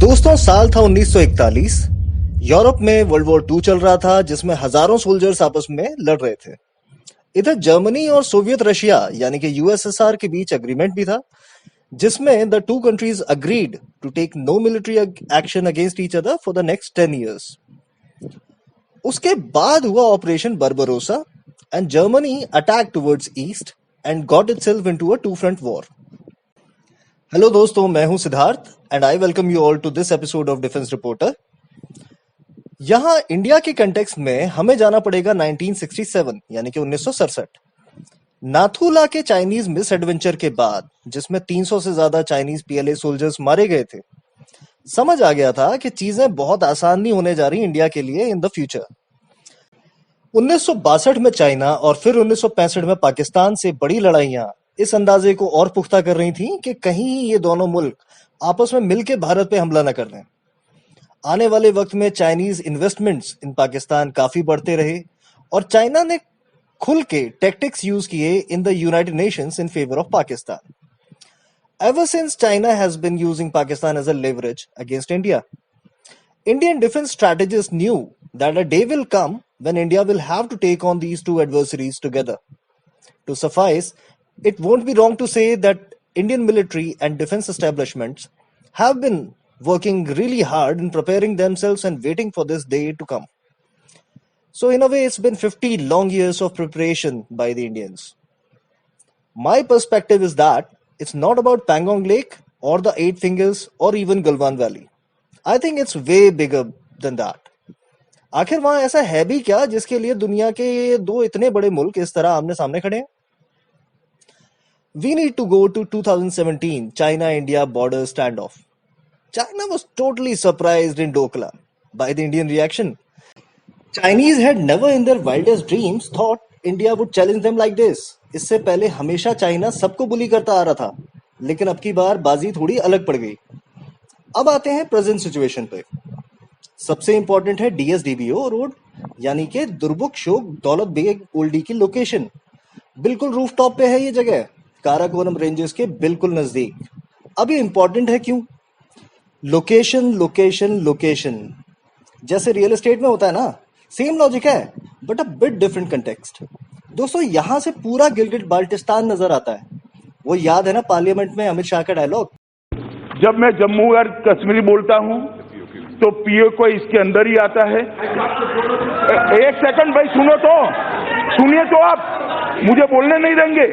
दोस्तों, साल था 1941। यूरोप में वर्ल्ड वॉर 2 चल रहा था, जिसमें हजारों सोल्जर्स आपस में लड़ रहे थे। इधर जर्मनी और सोवियत रशिया यानी कि यूएसएसआर के बीच एग्रीमेंट भी था, जिसमें the two countries agreed to take no military action against each other for the next 10 years। उसके बाद हुआ operation Barbarossa and Germany attack towards east and got itself into a two front war. Hello दोस्तों, मैं हूं Siddharth and I welcome you all to this episode of defence reporter. यहाँ India के context में हमें जाना पड़ेगा 1967 यानी कि 1967। नाथूला के चाइनीज मिस एडवेंचर के बाद, जिसमें 300 से ज्यादा चाइनीज पीएलए सोल्जर्स मारे गए थे, समझ आ गया था कि चीजें बहुत आसान नहीं होने जा रही इंडिया के लिए इन द फ्यूचर। 1962 में चाइना और फिर 1965 में पाकिस्तान से बड़ी लड़ाइयां इस अंदाजे को और पुख्ता कर रही थीं कि कहीं ये दोनों मुल्क आपस में मिलकर भारत पे हमला न कर दें। आने वाले वक्त में चाइनीज इन्वेस्टमेंट्स इन पाकिस्तान काफी बढ़ते रहे और चाइना ने खुल के टैक्टिक्स यूज किए in the United Nations in favour of Pakistan. Ever since China has been using Pakistan as a leverage against India, Indian defense strategists knew that a day will come when India will have to take on these two adversaries together. To suffice, it won't be wrong to say that Indian military and defense establishments have been working really hard in preparing themselves and waiting for this day to come. So in a way, it's been 50 long years of preparation by the Indians. My perspective is that it's not about Pangong Lake or the Eight Fingers or even Galwan Valley. I think it's way bigger than that. आखिर वहां ऐसा है भी क्या जिसके लिए दुनिया के ये दो इतने बड़े मुल्क इस तरह आमने सामने खड़े हैं? We need to go to 2017 China-India border standoff. China was totally surprised in Doklam by the Indian reaction. Chinese had never in their wildest dreams thought India would challenge them like this. इससे पहले हमेशा China सबको बुली करता आ रहा था, लेकिन अब की बार बाजी थोड़ी अलग पड़ गई। अब आते हैं प्रेजेंट सिचुएशन पे। सबसे इंपॉर्टेंट है डीएसडीबीओ रोड यानी कि दुर्बुक शोक दौलत बेग ओल्डी की लोकेशन। बिल्कुल रूफटॉप पे है ये जगह, काराकोरम रेंजेस के बिल्कुल नजदीक। अब ये इंपॉर्टेंट है क्यों? लोकेशन लोकेशन लोकेशन, जैसे रियल एस्टेट में होता है ना, सेम लॉजिक है but a bit different context. दोस्तों, यहां से पूरा गिलगिट बाल्टिस्तान नजर आता है। वो याद है ना पार्लियामेंट में अमित शाह का डायलॉग? जब मैं जम्मू और कश्मीर बोलता हूं तो पीओ को इसके अंदर ही आता है। एक सेकंड भाई, सुनो तो, सुनिए तो, आप मुझे बोलने नहीं देंगे।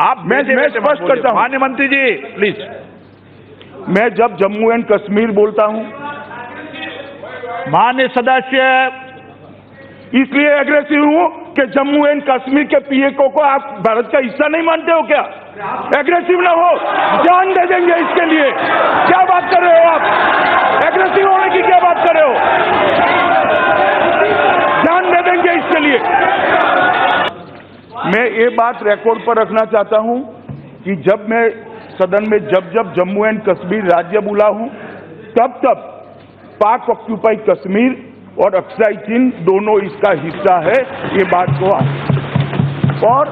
आप मैं स्पष्ट करता हूं, माननीय मंत्री जी प्लीज। मैं जब जम्मू एंड कश्मीर बोलता हूं, माननीय सदस्य, इसलिए एग्रेसिव हूं कि जम्मू एंड कश्मीर के पीएको को आप भारत का हिस्सा नहीं मानते हो क्या? एग्रेसिव ना हो, जान दे देंगे इसके लिए। क्या बात कर रहे हो आप? एग्रेसिव होने की क्या बात कर रहे हो? जान दे देंगे इसके लिए। मैं ये बात रिकॉर्ड पर रखना चाहता हूं कि जब मैं सदन में जब जम्मू एंड कश्मीर राज्य बोला हूं, तब पाक ऑक्यूपाई कश्मीर और अक्साई चीन दोनों इसका हिस्सा है, ये बात को। और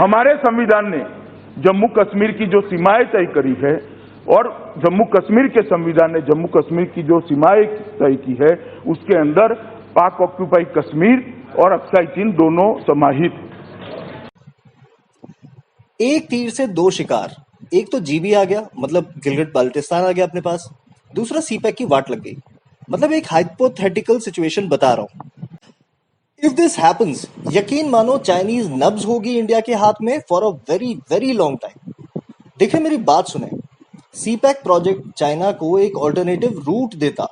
हमारे संविधान ने जम्मू कश्मीर की जो सीमाएं तय करी है और जम्मू कश्मीर के संविधान ने जम्मू कश्मीर की जो सीमाएं तय की है, उसके अंदर पाक ऑक्यूपाई कश्मीर और अक्साई चीन दोनों समाहित। एक तीर से दो शिकार। एक तो जीबी आ गया, मतलब गिलगिट बाल्टिस्तान आ गया अपने पास। दूसरा सीपैक की वाट लग गई। मतलब एक हाइपोथेटिकल सिचुएशन बता रहा हूं। इफ दिस हैपेंस, यकीन मानो चाइनीज नब्ज होगी इंडिया के हाथ में for a very very long time. देखिए, मेरी बात सुने। सीपैक प्रोजेक्ट चाइना को एक ऑल्टरनेटिव रूट देता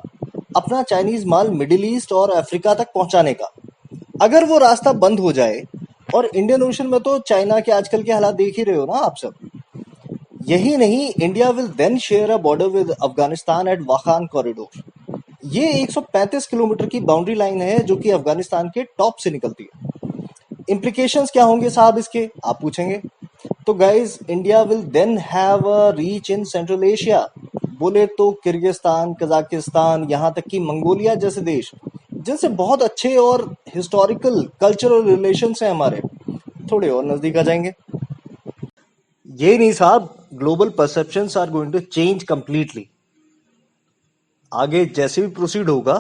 अपना चाइनीज माल मिडिल ईस्ट और अफ्रीका तक पहुंचाने का। अगर वो रास्ता बंद हो जाए, और इंडियन ओशन में तो चाइना के आजकल के हालात देख ही रहे हो ना आप सब। यही नहीं, India will then share a border with Afghanistan at Wakhan corridor. ये 135 किलोमीटर की बाउंड्री लाइन है जो कि अफगानिस्तान के टॉप से निकलती है। इम्प्लीकेशंस क्या होंगे साहब इसके, आप पूछेंगे। तो guys, India will then have a reach in Central Asia. बोले तो किर्गिस्तान, कजाकिस्तान, यहाँ तक कि मंगोलिया जैसे देश, जिनसे बहुत अच्छे और हिस्टोरिकल कल्चरल रिलेशंस हैं हमारे, थोड़े और नजदीक आ जाएंगे। ये नहीं साहब, global perceptions are going to change completely. आगे जैसे भी प्रोसीड होगा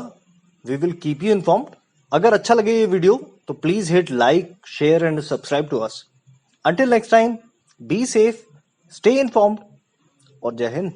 we will keep you informed. अगर अच्छा लगे ये वीडियो तो please hit like, share and subscribe to us. Until next time, be safe, stay informed और जय हिंद.